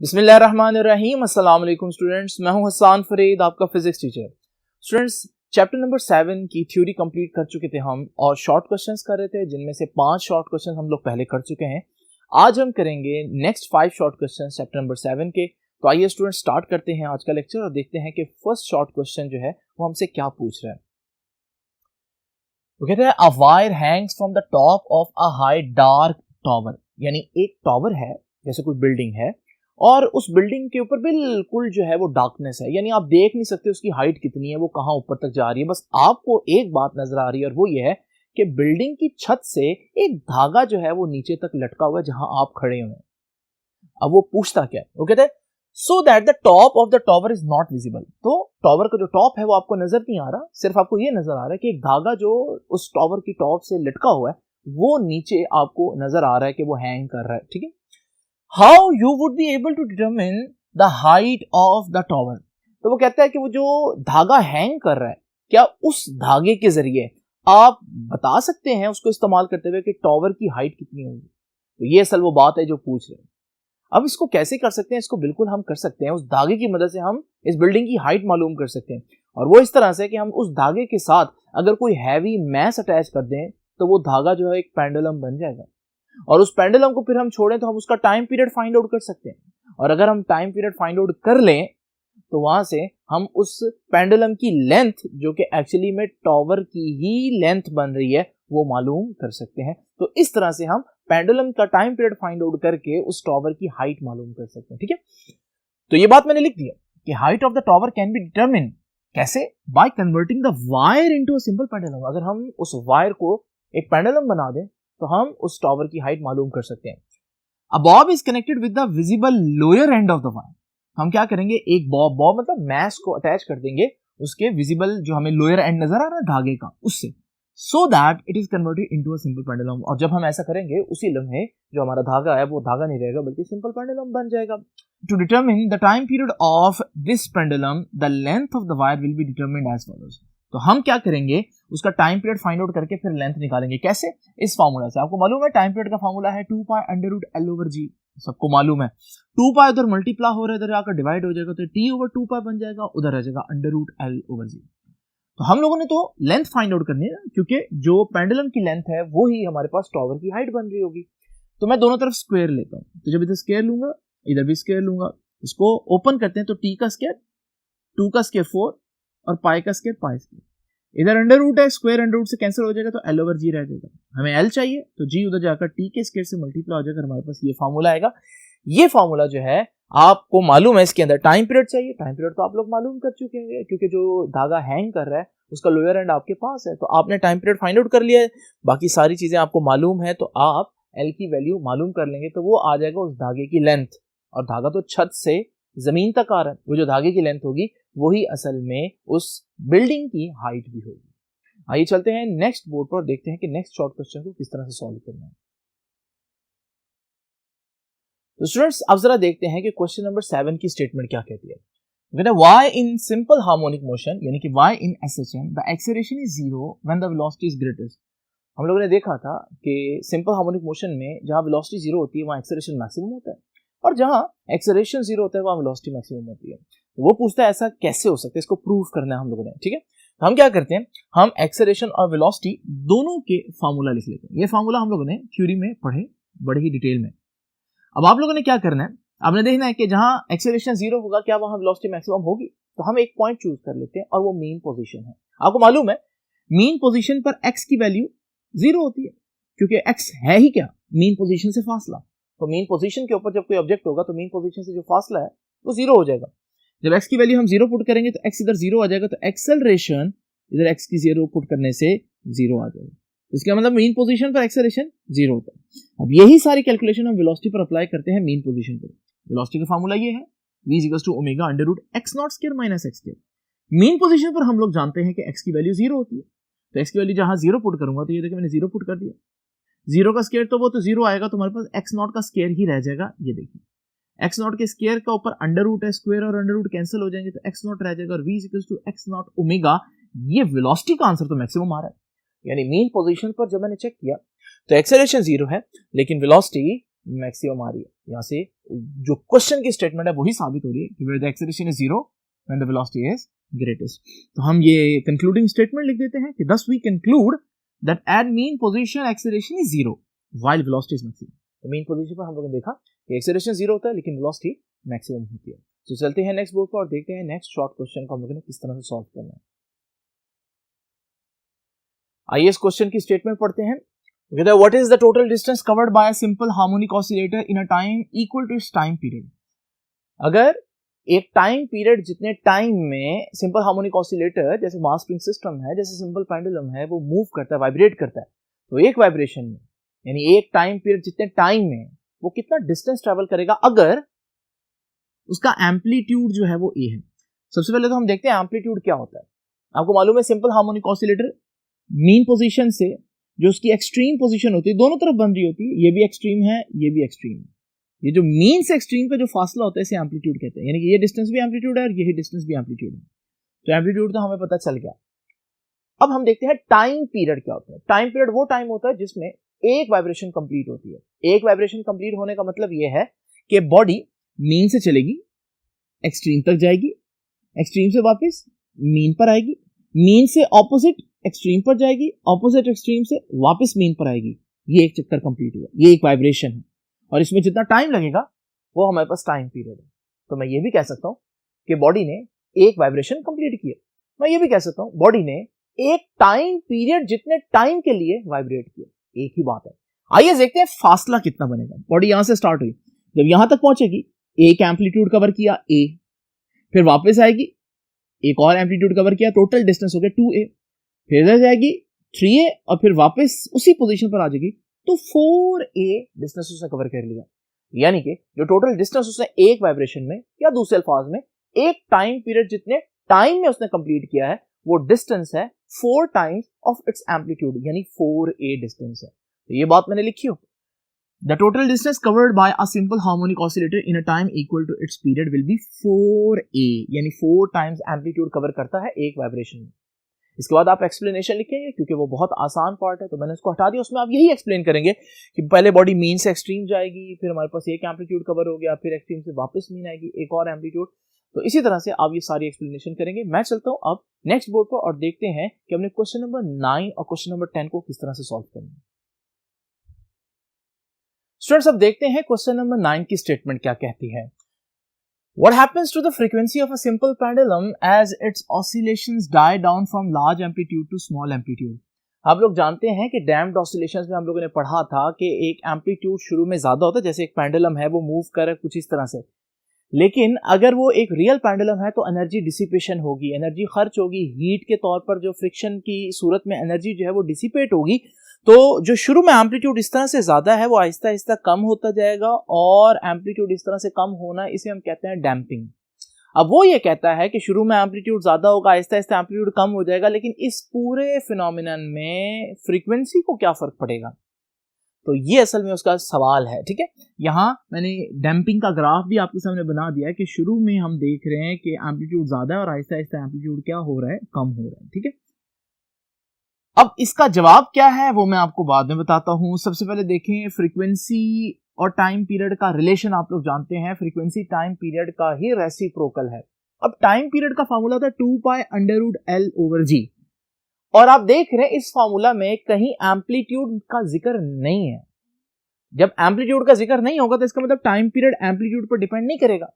बिस्मिल्लाहिर्रहमानिर्रहीम। अस्सलाम वालेकुम स्टूडेंट्स, मैं हूं हसन फरीद, आपका physics teacher. Students, chapter number 7 की थ्योरी कंप्लीट कर चुके थे हम और शॉर्ट क्वेश्चंस कर रहे थे, जिनमें से 5 शॉर्ट क्वेश्चन हम लोग पहले कर चुके हैं। आज हम करेंगे next 5 short question chapter number 7 के। तो आइए स्टूडेंट्स स्टार्ट करते हैं आज का लेक्चर और देखते हैं कि फर्स्ट शॉर्ट क्वेश्चन जो है वो हमसे क्या पूछ रहा है। वो कहते हैं a wire Hanks from the top of a high dark tower, यानी एक टावर है, जैसे कोई बिल्डिंग है और उस बिल्डिंग के ऊपर बिल्कुल जो है वो डार्कनेस है, यानी आप देख नहीं सकते उसकी हाइट कितनी है, वो कहाँ ऊपर तक जा रही है। बस आपको एक बात नजर आ रही है और वो ये है कि बिल्डिंग की छत से एक धागा जो है वो नीचे तक लटका हुआ है जहां आप खड़े हुए हैं। अब वो पूछता क्या है, वो कहते हैं so that the top of the tower is not visible. तो टावर का जो टॉप है वो आपको नजर नहीं आ रहा, सिर्फ आपको ये नजर आ रहा है कि एक धागा जो उस टावर की टॉप से लटका हुआ है वो नीचे आपको नजर आ रहा है कि वो हैंग कर रहा है। ठीक है, how you would be able to determine the height of the tower. तो वो कहता है कि वो जो धागा हैंग कर रहा है, क्या उस धागे के जरिए आप बता सकते हैं उसको इस्तेमाल करते हुए कि टावर की हाइट कितनी होगी। तो ये असल वो बात है जो पूछ रहे हैं। अब इसको कैसे कर सकते हैं, इसको बिल्कुल हम कर सकते हैं, उस धागे की मदद से हम इस बिल्डिंग की हाइट मालूम कर सकते हैं। और वो इस तरह से कि हम उस धागे के साथ अगर कोई हैवी मैस अटैच कर दें तो वो धागा जो है एक पेंडुलम बन जाएगा और उस पेंडुलम को फिर हम छोड़ें तो हम उसका टाइम पीरियड फाइंड आउट कर सकते हैं। और अगर हम टाइम पीरियड फाइंड आउट कर लें तो वहां से हम उस पेंडुलम की लेंथ, जो कि एक्चुअली में टावर की ही लेंथ बन रही है, वो मालूम कर सकते हैं। तो इस तरह से हम पेंडुलम का टाइम पीरियड फाइंड आउट करके उस टावर की हाइट मालूम कर सकते हैं। ठीक है, तो ये बात मैंने लिख दिया कि height of the tower can be determine कैसे, by converting the wire into a simple pendulum. अगर हम उस वायर को एक पेंडुलम बना दें तो हम उस टावर की हाइट मालूम कर सकते हैं। A bob is connected with the visible lower end of the wire. हम क्या करेंगे, एक बॉब मतलब मैस को अटैच कर देंगे उसके विजिबल जो हमें लोअर एंड नजर आ रहा है धागे का, उससे, so that it is converted into a simple pendulum. और जब हम ऐसा करेंगे उसी लम्हे जो हमारा धागा है वो धागा नहीं रहेगा बल्कि सिंपल पेंडुलम बन जाएगा। To determine the time period of this pendulum the length of the wire will be determined as follows. तो हम क्या करेंगे, उसका टाइम पीरियड फाइंड आउट करके फिर लेंथ निकालेंगे। कैसे, इस फार्मूला से। आपको मालूम है टाइम पीरियड का फार्मूला है 2 pi under root l over g, सबको मालूम है। 2 पाई उधर मल्टीप्लाई हो रहा है, इधर आकर डिवाइड हो जाएगा तो टी ओवर 2 पाई बन जाएगा, उधर रह जाएगा अंडर रूट एल ओवर जी। तो हम लोगों ने तो लेंथ फाइंड आउट करनी है ना, क्योंकि जो पेंडुलम की लेंथ है वो ही हमारे पास टावर की हाइट बन रही होगी। तो मैं दोनों तरफ स्क्वायर लेता हूँ, तो जब इधर स्क्वायर लूंगा इधर भी स्क्वायर लूंगा, इसको ओपन करते हैं तो टी का स्क्वायर 2 का स्क्वायर 4 और पाई का स्क्वायर पाई स्क्वायर। इधर अंडर रूट है, स्क्वायर अंडर रूट से कैंसिल हो जाएगा तो एल ओवर जी रह जाएगा। हमें एल चाहिए तो जी उधर जाकर टी के स्क्वायर से मल्टीप्लाई हो जाकर हमारे पास ये फार्मूला आएगा। ये फार्मूला जो है आपको मालूम है, इसके अंदर टाइम पीरियड चाहिए, टाइम पीरियड तो आप लोग मालूम कर चुके हैं क्योंकि जो धागा हैंग कर रहा है उसका लोअर एंड आपके पास है, तो आपने टाइम पीरियड फाइंड आउट कर लिया है। बाकी सारी चीजें आपको मालूम है तो आप एल की वैल्यू मालूम कर लेंगे तो वो आ जाएगा उस धागे की लेंथ। और धागा तो छत से जमीन तक आ रहा है, वो जो धागे की लेंथ होगी वही असल में उस बिल्डिंग की हाइट भी होगी। आइए चलते हैं नेक्स्ट बोर्ड पर, देखते हैं कि नेक्स्ट शॉर्ट क्वेश्चन को किस तरह से सॉल्व करना है। तो स्टूडेंट्स अब जरा देखते हैं कि क्वेश्चन नंबर 7 की स्टेटमेंट क्या कहती है। y in simple harmonic motion, यानी कि y in SHM the acceleration is 0 when the velocity is greatest। हम लोगों ने देखा था कि सिंपल हार्मोनिक मोशन में जहां वेलोसिटी 0 होती है वहां एक्सेलरेशन मैक्सिमम होता है और जहां एक्सेलरेशन 0 होता है वहां वेलोसिटी मैक्सिमम होती है। तो वो पूछता है ऐसा कैसे हो सकता है, इसको प्रूव करना है हम लोगों ने। ठीक है, तो हम क्या करते हैं, हम एक्सेलरेशन और वेलोसिटी दोनों के फार्मूला लिख लेते हैं। ये फार्मूला हम लोगों ने थ्योरी में पढ़े बड़े ही डिटेल में। अब आप लोगों ने क्या करना है, आपने देखना है कि जहां एक्सेलरेशन 0 होगा क्या वहां वेलोसिटी मैक्सिमम होगी। तो हम एक पॉइंट चूज कर लेते हैं और वो मीन पोजीशन है। आपको मालूम है मीन पोजीशन पर x की वैल्यू 0 होती है क्योंकि x है ही क्या, मीन पोजीशन से फासला। तो मीन पोजीशन के ऊपर जब कोई ऑब्जेक्ट होगा तो मीन पोजीशन से जो फासला है वो 0 हो जाएगा। जब x की वैल्यू हम 0 पुट करेंगे तो x इधर 0 आ जाएगा, तो एक्सेलरेशन इधर x की 0 पुट करने से 0 आ जाएगा। इसका मतलब मीन पोजीशन पर एक्सेलरेशन 0 होता है। अब यही सारी कैलकुलेशन हम वेलोसिटी पर अप्लाई करते हैं मीन पोजीशन पर। वेलोसिटी का फार्मूला ये है v = omega under root x naught square minus x square. Mean position पर हम लोग जानते हैं कि x की वैल्यू 0 होती है, तो x की वैल्यू जहां 0 पुट करूंगा तो ये देखिए मैंने 0 पुट कर दिया, 0 का स्क्वायर तो वो तो 0 आएगा, तो हमारे पास x नॉट का स्क्वायर ही रह जाएगा। ये देखिए x नॉट के स्क्वायर का ऊपर अंडर रूट है, स्क्वायर और अंडर रूट कैंसिल हो जाएंगे तो x नॉट रह जाएगा और v = x नॉट ओमेगा। ये वेलोसिटी का आंसर तो मैक्सिमम आ रहा है, यानी मीन पोजीशन पर जब मैंने चेक किया तो एक्सेलरेशन 0 है लेकिन वेलोसिटी मैक्सिमम आ रही है। यहाँ से जो क्वेश्चन की स्टेटमेंट है वही साबित हो रही है कि where the acceleration is 0 when the velocity is greatest। तो हम ये कंक्लूडिंग स्टेटमेंट लिख देते हैं कि thus we conclude that at mean position acceleration is 0 while velocity is maximum। तो मीन पोजीशन पर हम लोगों ने देखा कि एक्सेलरेशन 0 होता है लेकिन वेलोसिटी मैक्सिमम होती है। तो चलते हैं नेक्स्ट बोर्ड पर और देखते हैं नेक्स्ट शॉर्ट क्वेश्चन को हम लोगों ने किस तरह से सॉल्व करना है। आइए इस क्वेश्चन की स्टेटमेंट पढ़ते हैं। What is the total distance covered by a simple harmonic oscillator in a time equal to its time period? अगर एक टाइम पीरियड जितने टाइम में सिंपल हार्मोनिक ऑसिलेटर जैसे मास स्प्रिंग सिस्टम है, जैसे सिंपल पेंडुलम है, वो मूव करता है, वाइब्रेट करता है, तो एक वाइब्रेशन में यानी एक टाइम पीरियड जितने टाइम में वो कितना डिस्टेंस ट्रेवल करेगा अगर उसका एम्पलीट्यूड जो है वो ए है। सबसे पहले तो हम देखते हैं एम्पलीट्यूड क्या होता है। आपको मालूम है simple harmonic oscillator mean position से जो उसकी एक्सट्रीम पोजीशन होती है दोनों तरफ बन रही होती है, ये भी एक्सट्रीम है, ये भी एक्सट्रीम है। ये जो मीन से एक्सट्रीम का जो फासला होता है इसे एम्पलीट्यूड कहते हैं, यानी कि ये डिस्टेंस भी एम्पलीट्यूड है और यही डिस्टेंस भी एम्पलीट्यूड है। तो एम्पलीट्यूड तो हमें पता चल गया। अब हम देखते हैं टाइम पीरियड क्या होता है। टाइम पीरियड वो टाइम होता है जिसमें एक वाइब्रेशन कंप्लीट होती है। एक वाइब्रेशन कंप्लीट होने का मतलब यह है कि बॉडी मीन से चलेगी, एक्सट्रीम तक जाएगी, एक्सट्रीम से वापस मीन पर आएगी, मीन से ऑपोजिट एक्सट्रीम पर जाएगी, ऑपोजिट एक्सट्रीम से वापस मीन पर आएगी। ये एक चक्कर कंप्लीट हुआ, ये एक वाइब्रेशन है और इसमें जितना टाइम लगेगा वो हमारे पास टाइम पीरियड है। तो मैं ये भी कह सकता हूं कि बॉडी ने एक वाइब्रेशन कंप्लीट किया। मैं ये भी कह सकता हूं बॉडी ने एक टाइम पीरियड जितने टाइम के लिए वाइब्रेट किया। एक ही बात है। आइए देखते हैं फासला कितना बनेगा। बॉडी यहां से स्टार्ट हुई, जब यहां तक पहुंचेगी एक एम्पलीट्यूड कवर किया ए, फिर वापस आएगी एक और एम्पलीट्यूड कवर किया, टोटल डिस्टेंस हो गया 2a, फिर इधर जाएगी 3a और फिर वापस उसी पोजीशन पर आ जाएगी तो 4a डिस्टेंस उसने कवर कर लिया। यानी कि जो टोटल डिस्टेंस उसने एक वाइब्रेशन में या दूसरे अल्फाज में एक टाइम पीरियड जितने टाइम में उसने कंप्लीट किया है वो डिस्टेंस है 4 टाइम्स ऑफ इट्स एम्पलीट्यूड, यानी 4a डिस्टेंस है। तो ये बात मैंने लिखी हो। The total distance covered by a simple harmonic oscillator in a time equal to its period will be 4a, यानी 4 टाइम्स एम्पलीट्यूड कवर करता है एक वाइब्रेशन में। इसके बाद आप एक्सप्लेनेशन लिखेंगे क्योंकि वो बहुत आसान पार्ट है तो मैंने उसको हटा दिया। उसमें आप यही एक्सप्लेन करेंगे कि पहले बॉडी मीन से एक्सट्रीम जाएगी, फिर हमारे पास एक एम्पलीट्यूड कवर हो गया, फिर एक्सट्रीम से वापस मीन आएगी, एक और एम्पलीट्यूड। तो इसी तरह से आप ये सारी एक्सप्लेनेशन करेंगे। मैं चलता हूं अब नेक्स्ट बोर्ड पर और देखते हैं कि हमने क्वेश्चन नंबर 9 और क्वेश्चन नंबर 10 को किस तरह से सॉल्व करना है। स्टूडेंट्स अब देखते हैं क्वेश्चन नंबर 9 की स्टेटमेंट क्या कहती है। What happens to the frequency of a simple pendulum as its oscillations die down from large amplitude to small amplitude? आप लोग जानते हैं कि डैम्प्ड ऑसिलेशंस में हम लोगों ने पढ़ा था कि एक एम्पलीट्यूड शुरू में ज्यादा होता है, जैसे एक पेंडुलम है वो मूव कर रहा है कुछ इस तरह से, लेकिन अगर वो एक रियल पेंडुलम है तो एनर्जी डिसिपेशन होगी, एनर्जी खर्च होगी, हीट के तौर पर जो फ्रिक्शन की सूरत में एनर्जी जो है वो डिसिपेट होगी। तो जो शुरू में एम्पलीट्यूड इस तरह से ज्यादा है वो आहिस्ता आहिस्ता कम होता जाएगा और एम्पलीट्यूड इस तरह से कम होना इसे हम कहते हैं डैम्पिंग। अब वो ये कहता है कि शुरू में एम्पलीट्यूड ज्यादा होगा, आहिस्ता आहिस्ता एम्पलीट्यूड कम हो जाएगा, लेकिन इस पूरे फिनोमिनन में फ्रीक्वेंसी को क्या फर्क पड़ेगा? तो ये असल में उसका सवाल है। ठीक है, यहाँ मैंने डैम्पिंग का ग्राफ भी आपके सामने बना दिया है कि शुरू में हम देख रहे हैं कि एम्पलीट्यूड ज्यादा है और आहिस्ता आहिस्ता एम्पलीट्यूड क्या हो रहा है, कम हो रहा है। ठीक है, अब इसका जवाब क्या है वो मैं आपको बाद में बताता हूं। सबसे पहले देखें फ्रीक्वेंसी और टाइम पीरियड का रिलेशन। आप लोग जानते हैं फ्रीक्वेंसी टाइम पीरियड का ही रेसिप्रोकल है। अब टाइम पीरियड का फार्मूला था 2π√L/g और आप देख रहे हैं इस फार्मूला में कहीं एम्पलीट्यूड का जिक्र नहीं है। जब एम्पलीट्यूड का जिक्र नहीं होगा तो इसका मतलब टाइम पीरियड एम्पलीट्यूड पर डिपेंड नहीं करेगा।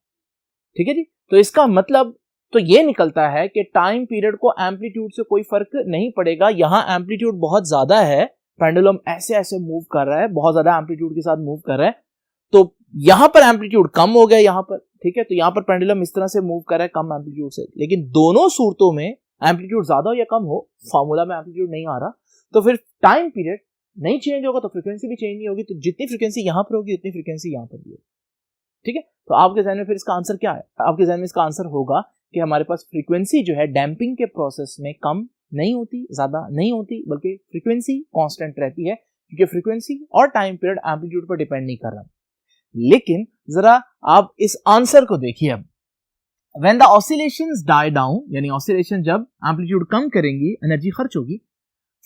ठीक है जी, तो इसका मतलब तो ये निकलता है कि टाइम पीरियड को एम्पलीट्यूड से कोई फर्क नहीं पड़ेगा। यहां एम्पलीट्यूड बहुत ज्यादा है, पेंडुलम ऐसे ऐसे मूव कर रहा है, बहुत ज्यादा एम्पलीट्यूड के साथ मूव कर रहा है, तो यहां पर एम्पलीट्यूड कम हो गया यहां पर। ठीक है, तो यहां पर पेंडुलम इस तरह से मूव कर रहा है कम एम्पलीट्यूड से, लेकिन दोनों सूरतों में एम्पलीट्यूड ज्यादा हो या कम हो, फार्मूला में एम्पलीट्यूड नहीं आ रहा, तो फिर टाइम पीरियड नहीं चेंज होगा तो फ्रीक्वेंसी भी चेंज नहीं होगी। तो जितनी फ्रीक्वेंसी यहां पर होगी उतनी फ्रीक्वेंसी यहां पर भी होगी। ठीक है, तो आपके ज़हन में फिर इसका आंसर क्या है? आपके ज़हन में इसका आंसर होगा कि हमारे पास फ्रीक्वेंसी जो है डैम्पिंग के प्रोसेस में कम नहीं होती, ज्यादा नहीं होती, बल्कि फ्रीक्वेंसी कांस्टेंट रहती है, क्योंकि फ्रीक्वेंसी और टाइम पीरियड एम्पलीट्यूड पर डिपेंड नहीं कर रहा। लेकिन जरा आप इस आंसर को देखिए। अब when the oscillations die down, यानी ऑसिलेशन जब एम्पलीट्यूड कम करेंगी एनर्जी खर्च होगी,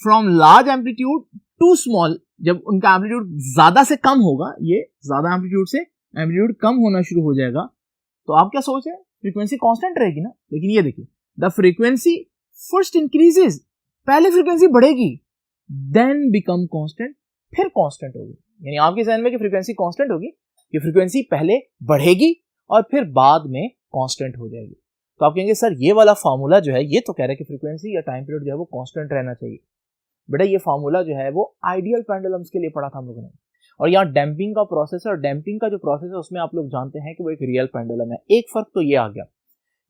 from large amplitude to small जब उनका एम्पलीट्यूड ज्यादा से कम होगा, ये ज्यादा एम्पलीट्यूड से एम्पलीट्यूड कम होना शुरू हो जाएगा, तो आप क्या सोच रहे हैं, फ्रीक्वेंसी कांस्टेंट रहेगी ना। लेकिन ये देखिए, द फ्रीक्वेंसी फर्स्ट इंक्रीजेस, पहले फ्रीक्वेंसी बढ़ेगी, देन बिकम कांस्टेंट, फिर कांस्टेंट होगी। यानी आपके जहन में कि फ्रीक्वेंसी कांस्टेंट होगी, कि फ्रीक्वेंसी पहले बढ़ेगी और फिर बाद में कांस्टेंट हो जाएगी। तो आप कहेंगे सर ये वाला फार्मूला जो है ये तो कह रहा है कि फ्रीक्वेंसी या टाइम पीरियड जो है वो कांस्टेंट रहना चाहिए। बेटा ये फार्मूला जो है वो आइडियल पेंडुलम्स के लिए पढ़ा था हम लोगों ने, और यहाँ डैम्पिंग का प्रोसेस है, और डैम्पिंग का जो प्रोसेस है उसमें आप लोग जानते हैं कि वो एक रियल पेंडुलम है। एक फर्क तो ये आ गया,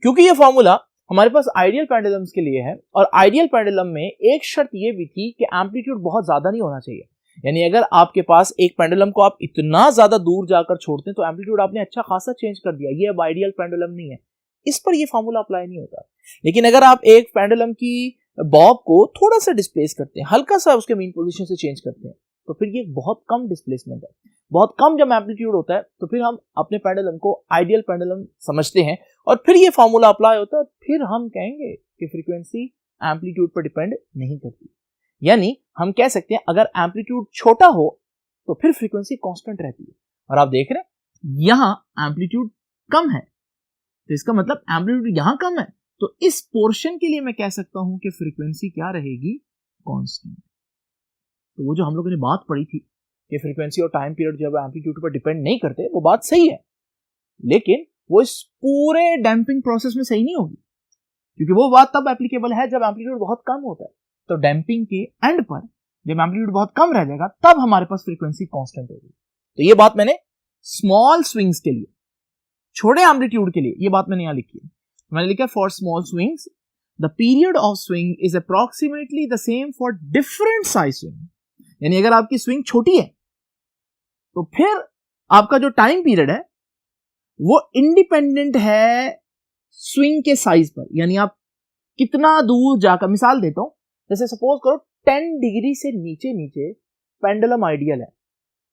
क्योंकि ये फार्मूला हमारे पास आइडियल पेंडुलम्स के लिए है, और आइडियल पेंडुलम में एक शर्त ये भी थी कि एम्पलीट्यूड बहुत ज्यादा नहीं होना चाहिए। यानी अगर आपके पास एक पेंडुलम को आप इतना ज्यादा दूर जाकर छोड़ते हैं तो एम्पलीट्यूड आपने अच्छा खासा चेंज कर दिया, ये अब आइडियल पेंडुलम नहीं है, इस पर ये फार्मूला अप्लाई नहीं होता। लेकिन अगर आप एक पेंडुलम की बॉब को थोड़ा सा डिस्प्लेस करते हैं, हल्का सा उसके मीन पोजीशन से चेंज करते हैं, तो फिर ये बहुत कम डिस्प्लेसमेंट है, बहुत कम जब एम्पलीट्यूड होता है, तो फिर हम अपने पेंडुलम को आइडियल पेंडुलम समझते हैं, और फिर ये फार्मूला अप्लाई होता है, फिर हम कहेंगे कि फ्रीक्वेंसी एम्पलीट्यूड पर डिपेंड नहीं करती। यानी हम कह सकते हैं अगर एम्पलीट्यूड छोटा हो तो फिर फ्रीक्वेंसी कांस्टेंट रहती है। और आप देख रहे हैं यहां एम्पलीट्यूड कम है, तो इसका मतलब एम्पलीट्यूड यहां कम है, तो इस पोर्शन के लिए मैं कह सकता हूं कि फ्रीक्वेंसी क्या रहेगी, कांस्टेंट। तो वो जो हम लोगों ने बात पढ़ी थी कि फ्रीक्वेंसी और टाइम पीरियड जब एम्पलीट्यूड पर डिपेंड नहीं करते, वो बात सही है, लेकिन वो इस पूरे डैम्पिंग प्रोसेस में सही नहीं होगी, क्योंकि वो बात तब एप्लीकेबल है जब एम्पलीट्यूड बहुत कम होता है। तो डैम्पिंग के एंड पर जब एम्पलीट्यूड बहुत कम रह जाएगा तब हमारे पास फ्रीक्वेंसी कांस्टेंट होगी। तो ये बात मैंने स्मॉल स्विंग्स के लिए, छोटे एम्पलीट्यूड के लिए, ये बात मैंने यहां लिखी है। मैंने लिखा for small swings the period of swing is approximately the same for different size swing. यानी अगर आपकी स्विंग छोटी है तो फिर आपका जो टाइम पीरियड है वो इंडिपेंडेंट है स्विंग के साइज पर। यानी आप कितना दूर जाकर, मिसाल देता हूं, जैसे सपोज करो 10 डिग्री से नीचे नीचे पेंडुलम आइडियल है,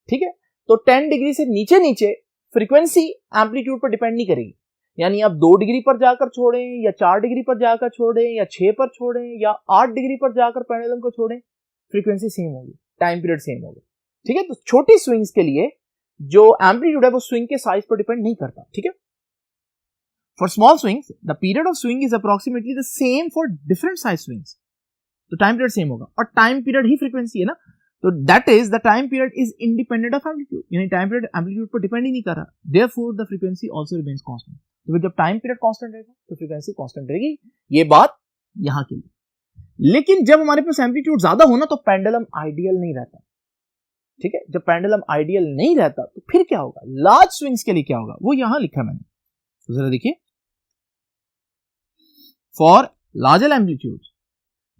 ठीक है, तो 10 डिग्री से नीचे नीचे फ्रीक्वेंसी एम्पलीट्यूड पर डिपेंड नहीं करेगी। यानी आप 2 डिग्री पर जाकर छोड़ें या 4 डिग्री पर जाकर छोड़ें या 6 पर छोड़ें या 8 डिग्री पर जाकर पेंडुलम को छोड़ें, फ्रीक्वेंसी सेम होगी, टाइम पीरियड सेम होगा, ठीक है। तो छोटी स्विंग्स के लिए जो एम्पलीट्यूड है वो स्विंग के साइज पर डिपेंड नहीं करता, ठीक है। For small swings the period of swing is approximately the same for different size swings, तो टाइम पीरियड सेम होगा, और टाइम पीरियड ही फ्रीक्वेंसी है ना, तो that is the time period is independent of amplitude, यानी टाइम पीरियड एम्पलीट्यूड पर depend ही नहीं कर रहा, therefore the frequency also remains constant. तो जब टाइम पीरियड कांस्टेंट रहेगा तो फ्रीक्वेंसी कांस्टेंट रहेगी, ये बात यहां के लिए। लेकिन जब हमारे पास एम्पलीट्यूड ज्यादा हो ना तो पेंडुलम आइडियल नहीं रहता, ठीक है। जब पेंडुलम आइडियल नहीं रहता तो फिर क्या होगा, लार्ज स्विंग्स के लिए क्या होगा, वो यहां लिखा मैंने, तो जरा देखिए, for larger amplitude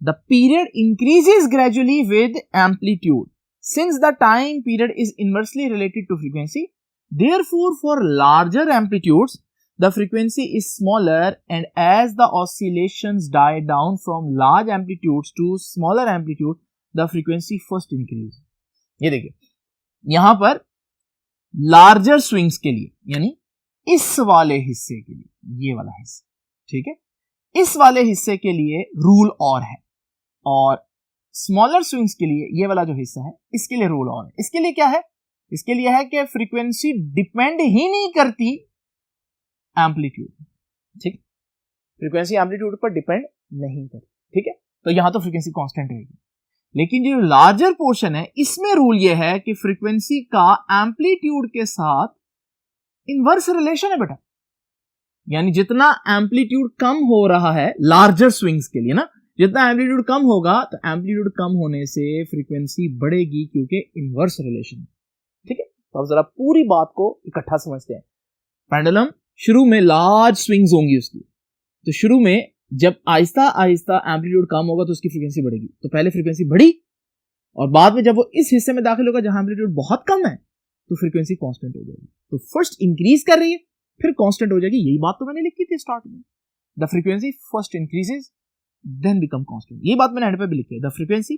the period increases gradually with amplitude since the time period is inversely related to frequency. Therefore, for larger amplitudes, the frequency is smaller, and as the oscillations die down from large amplitudes to smaller amplitude, the frequency first increase. ये देखिए, यहां पर larger swings के लिए, यानी इस वाले हिस्से के लिए, ये वाला हिस्सा, ठीक है, इस वाले हिस्से के लिए रूल और है, और स्मॉलर स्विंग्स के लिए ये वाला जो हिस्सा है इसके लिए रूल ऑन है। इसके लिए क्या है, इसके लिए है कि फ्रीक्वेंसी डिपेंड ही नहीं करती एम्पलीट्यूड, ठीक, फ्रीक्वेंसी एम्पलीट्यूड पर डिपेंड नहीं करती, ठीक है। तो यहां तो फ्रीक्वेंसी कांस्टेंट रहेगी, लेकिन जो लार्जर पोर्शन है इसमें रूल ये है कि फ्रीक्वेंसी का एम्पलीट्यूड के साथ इनवर्स रिलेशन है बेटा। यानी जितना एम्पलीट्यूड कम हो रहा है लार्जर स्विंग्स के लिए ना, जितना एम्पलीट्यूड कम होगा तो एम्पलीट्यूड कम होने से फ्रीक्वेंसी बढ़ेगी, क्योंकि इनवर्स रिलेशन, ठीक है। तो अब जरा पूरी बात को इकट्ठा समझते हैं। पेंडुलम शुरू में लार्ज स्विंग्स होंगी उसकी, तो शुरू में जब आहिस्ता आहिस्ता एम्पलीट्यूड कम होगा तो उसकी फ्रीक्वेंसी बढ़ेगी, तो पहले फ्रीक्वेंसी बढ़ी, और बाद में जब वो इस हिस्से में दाखिल होगा जहां एम्पलीट्यूड बहुत कम है तो फ्रीक्वेंसी कांस्टेंट हो जाएगी। तो फर्स्ट इंक्रीज कर रही है फिर कांस्टेंट हो जाएगी, यही बात तो मैंने लिखी थी स्टार्ट में, the frequency first increases then become constant, ये बात मैंने एंड पे भी लिखी है, the frequency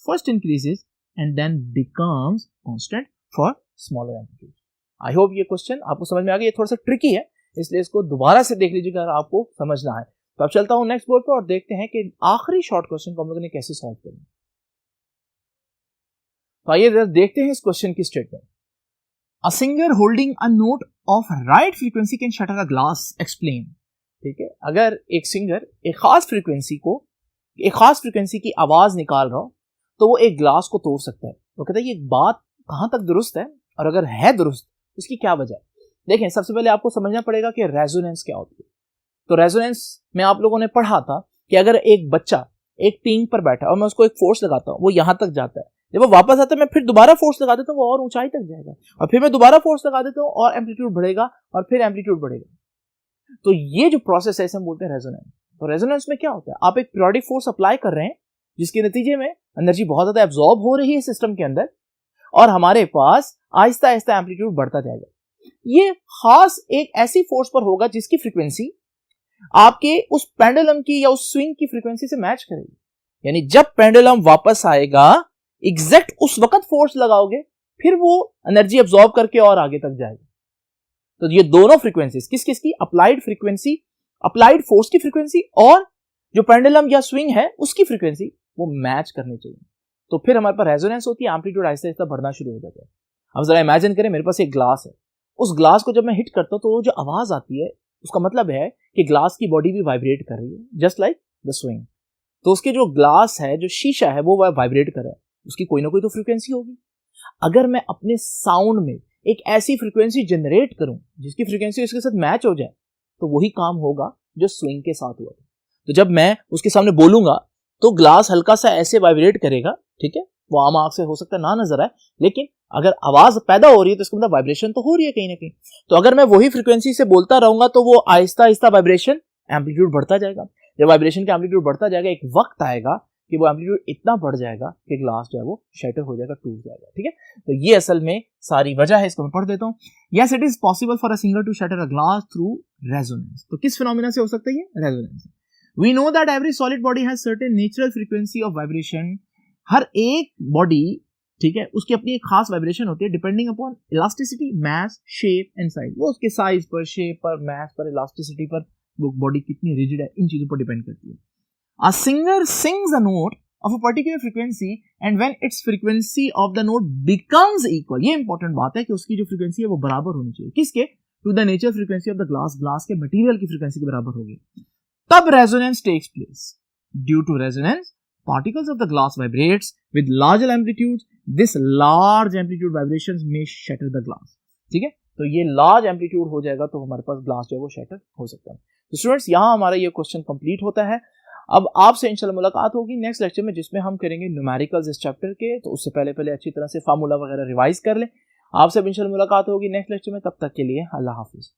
first increases and then becomes constant for smaller amplitude. I hope ये क्वेश्चन आपको समझ में आ गया, ये थोड़ा सा ट्रिकी है इसलिए इसको दोबारा से देख लीजिएगा अगर आपको समझना है। तो अब चलता हूं नेक्स्ट बोर्ड पे और देखते हैं कि आखिरी शॉर्ट क्वेश्चन को हम लोगों ने कैसे सॉल्व करना है। तो आइए देखते हैं इस क्वेश्चन की statement. A singer holding a note of right frequency can shutter a glass, explain. ठीक है, अगर एक सिंगर एक खास फ्रीक्वेंसी की आवाज निकाल रहा हो तो वो एक ग्लास को तोड़ सकता है। वो कहता है ये बात कहां तक दुरुस्त है, और अगर है दुरुस्त तो इसकी क्या वजह है। देखें, सबसे पहले आपको समझना पड़ेगा कि रेजोनेंस क्या होती है। तो रेजोनेंस में आप लोगों ने पढ़ा था कि अगर एक बच्चा एक पिंग पर बैठा है और मैं उसको एक फोर्स लगाता हूं, वो यहां तक जाता है, जब वो वापस आता है मैं फिर दोबारा फोर्स लगा देता हूँ, वो और ऊंचाई तक जाएगा, और फिर मैं दोबारा फोर्स लगा देता हूँ और एम्पलीट्यूड बढ़ेगा और फिर एम्पलीट्यूड बढ़ेगा। तो ये जो प्रोसेस है इसे हम बोलते हैं रेजोनेंस। तो रेजोनेंस में क्या होता है, आप एक पीरियोडिक फोर्स अप्लाई कर रहे हैं जिसके नतीजे में एनर्जी बहुत ज्यादा एब्जॉर्ब हो रही है सिस्टम के अंदर, और हमारे पास आहिस्ता आहिस्ता एम्पलीट्यूड बढ़ता जाएगा। ये खास एक ऐसी फोर्स पर होगा जिसकी फ्रीक्वेंसी आपके उस पेंडुलम की या उस स्विंग की फ्रीक्वेंसी से मैच करेगी। यानी जब पेंडुलम वापस आएगा, एग्जैक्ट उस वक्त फोर्स लगाओगे, फिर वो एनर्जी एब्जॉर्ब करके और आगे तक जाएगा। तो ये दोनों फ्रीक्वेंसीज किस किस की, अप्लाइड फ्रीक्वेंसी, अप्लाइड फोर्स की फ्रीक्वेंसी, और जो पेंडुलम या स्विंग है उसकी फ्रीक्वेंसी, वो मैच करनी चाहिए। तो फिर हमारे पास रेजोनेंस होती है, एम्पलीट्यूड आहिस्ता आहिस्ता बढ़ना शुरू हो जाता है। अब जरा इमेजिन करें, मेरे पास एक ग्लास है, उस ग्लास को जब मैं हिट करता हूं तो वो जो आवाज आती है उसका मतलब है कि ग्लास की बॉडी भी वाइब्रेट कर रही है, जस्ट लाइक द स्विंग। तो उसके जो ग्लास है, जो शीशा है, वो वाइब्रेट कर रहा है, उसकी कोई ना कोई तो फ्रीक्वेंसी होगी। अगर मैं अपने साउंड में एक ऐसी फ्रीक्वेंसी जनरेट करूं जिसकी फ्रीक्वेंसी उसके साथ मैच हो जाए, तो वही काम होगा जो स्विंग के साथ हुआ था। तो जब मैं उसके सामने बोलूंगा तो ग्लास हल्का सा ऐसे वाइब्रेट करेगा, ठीक है, वो आम आंख से हो सकता है ना नजर आए, लेकिन अगर आवाज पैदा हो रही है तो इसका मतलब वाइब्रेशन तो हो रही है कहीं ना कहीं। तो अगर मैं वही फ्रीक्वेंसी से बोलता रहूंगा तो वो आहिस्ता आहिस्ता वाइब्रेशन एम्पलीट्यूड बढ़ता जाएगा। जब वाइब्रेशन का एम्पलीट्यूड बढ़ता जाएगा, एक वक्त आएगा कि वो एम्पलीट्यूड इतना बढ़ जाएगा कि ग्लास जो है वो शैटर हो जाएगा, टूट जाएगा। ठीक है, तो ये असल में सारी वजह है, इसको मैं पढ़ देता हूँ। Yes, it is possible for a singer to shatter a glass through resonance. तो किस फिनोमिना से हो सकता है ये? Resonance. We know that every solid body has certain natural frequency of vibration. हर एक बॉडी, ठीक है, उसकी अपनी एक खास वाइब्रेशन होती है depending upon elasticity, mass, shape and size. वो उसके साइज पर, शेप पर, मास पर, इलास्टिसिटी पर, वो बॉडी कितनी रिजिड है, इन चीजों पर डिपेंड करती है। A singer sings a note of a particular frequency and when its frequency of the note becomes equal, ये इंपॉर्टेंट बात है कि उसकी जो फ्रीक्वेंसी है वो बराबर होनी चाहिए, किसके? To the nature frequency of the glass, glass के मटेरियल की फ्रीक्वेंसी के बराबर होगी, तब resonance takes place. Due to resonance particles of the glass vibrates with larger amplitudes. This large amplitude vibrations may shatter the glass. ठीक है, तो ये लार्ज एम्पलीट्यूड हो जाएगा तो हमारे पास ग्लास जो है वो शैटर हो सकता है। तो स्टूडेंट्स, यहाँ हमारा ये क्वेश्चन कंप्लीट होता है। अब आपसे इंशाल्लाह मुलाकात होगी नेक्स्ट लेक्चर में, जिसमें हम करेंगे न्यूमेरिकल्स इस चैप्टर के। तो उससे पहले अच्छी तरह से फार्मूला वगैरह रिवाइज कर लें। आपसे इंशाल्लाह मुलाकात होगी नेक्स्ट लेक्चर में, तब तक के लिए अल्लाह हाफिज।